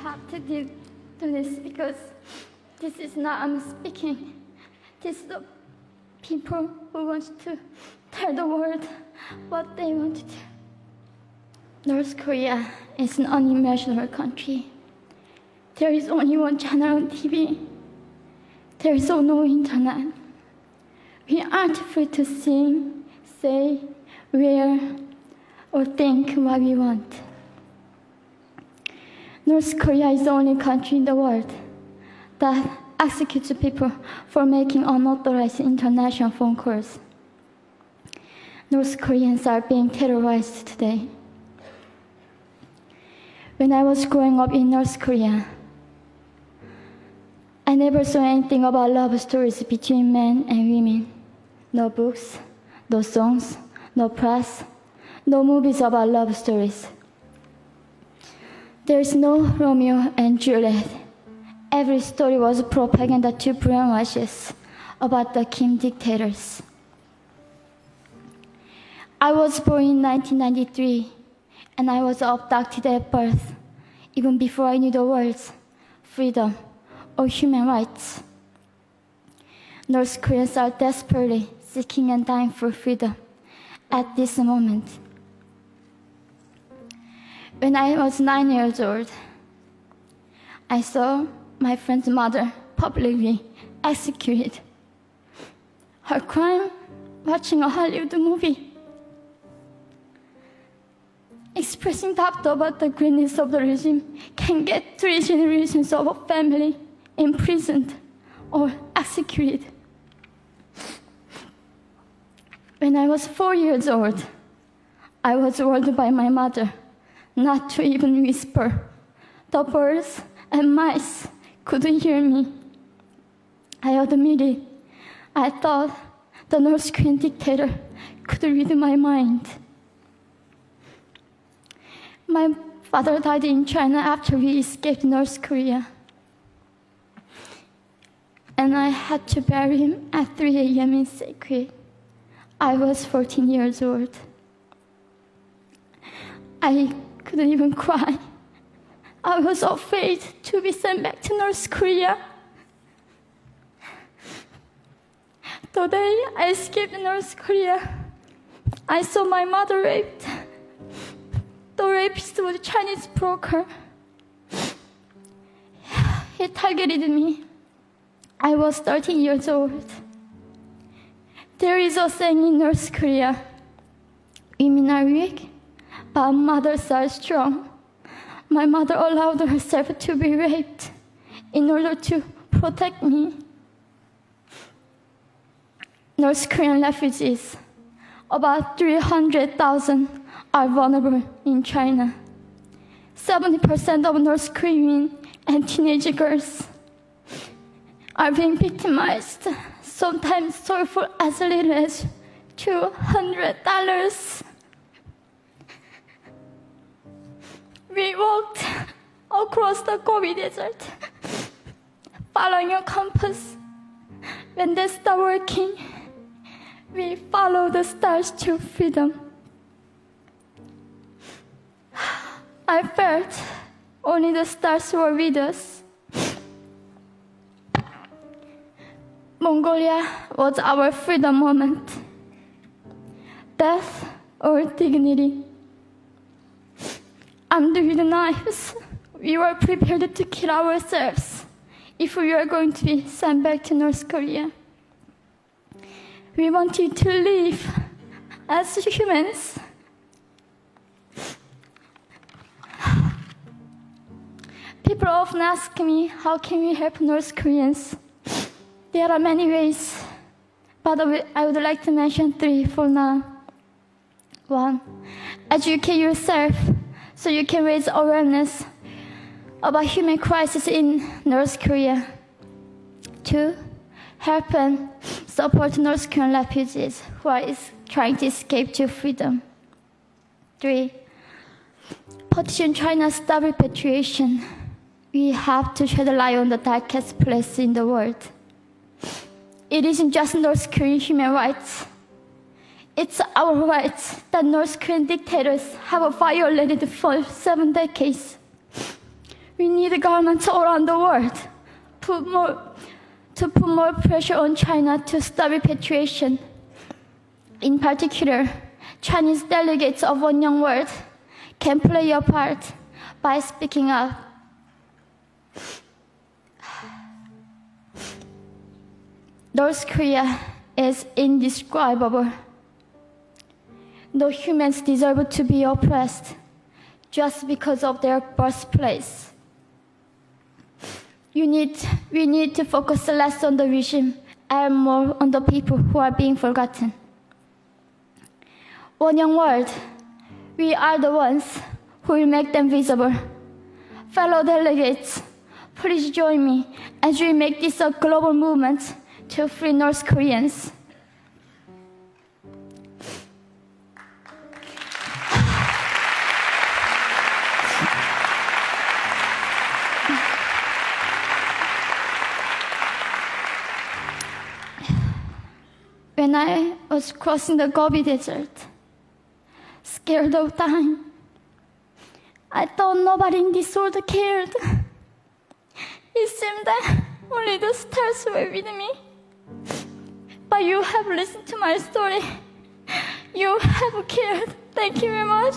have to do this because this is not I'm speaking. This is the people who want to tell the world what they want to do. North Korea is an unimaginable country. There is only one channel on TV. There is no internet. We aren't free to sing, say, wear, or think what we want. North Korea is the only country in the world that executes people for making unauthorized international phone calls. North Koreans are being terrorized today. When I was growing up in North Korea, I never saw anything about love stories between men and women. No books, no songs, no press, no movies about love stories. There's no Romeo and Juliet. Every story was propaganda to brainwashes about the Kim dictators. I was born in 1993, and I was abducted at birth, even before I knew the words freedom or human rights. North Koreans are desperately seeking and dying for freedom at this moment. When I was 9 years old, I saw my friend's mother publicly executed. Her crime? Watching a Hollywood movie. Expressing doubt about the greatness of the regime can get 3 generations of a family imprisoned or executed. When I was 4 years old, I was warned by my mother not to even whisper. The birds and mice couldn't hear me. I admitted I thought the North Korean dictator could read my mind. My father died in China after we escaped North Korea. And I had to bury him at 3 a.m. in secret. I was 14 years old. I couldn't even cry. I was afraid to be sent back to North Korea. The day I escaped North Korea, I saw my mother raped. The rapist was a Chinese broker. He targeted me. I was 13 years old. There is a saying in North Korea, women are weak, but mothers are strong. My mother allowed herself to be raped in order to protect me. North Korean refugees, about 300,000, are vulnerable in China. 70% of North Korean and teenage girls are being victimized, sometimes sold for as little as $200. We walked across the Gobi Desert, following a compass. When they stopped working, we followed the stars to freedom. I felt only the stars were with us. Mongolia was our freedom moment. Death or dignity. Armed with knives, we were prepared to kill ourselves if we were going to be sent back to North Korea. We wanted to live as humans. People often ask me, how can we help North Koreans? There are many ways, but I would like to mention 3 for now. 1, educate yourself so you can raise awareness about human crisis in North Korea. 2, help and support North Korean refugees who are trying to escape to freedom. 3, petition China's stop repatriation. We have to shed light on the darkest place in the world. It isn't just North Korean human rights. It's our rights that North Korean dictators have violated for 7 decades. We need governments all around the world to put more pressure on China to stop repatriation. In particular, Chinese delegates of One Young World can play a part by speaking up. North Korea is indescribable. No humans deserve to be oppressed just because of their birthplace. We need to focus less on the regime and more on the people who are being forgotten. One Young World, we are the ones who will make them visible. Fellow delegates, please join me as we make this a global movement to free North Koreans. When I was crossing the Gobi Desert, scared of dying, I thought nobody in this world cared. It seemed that only the stars were with me. But you have listened to my story. You have cared. Thank you very much.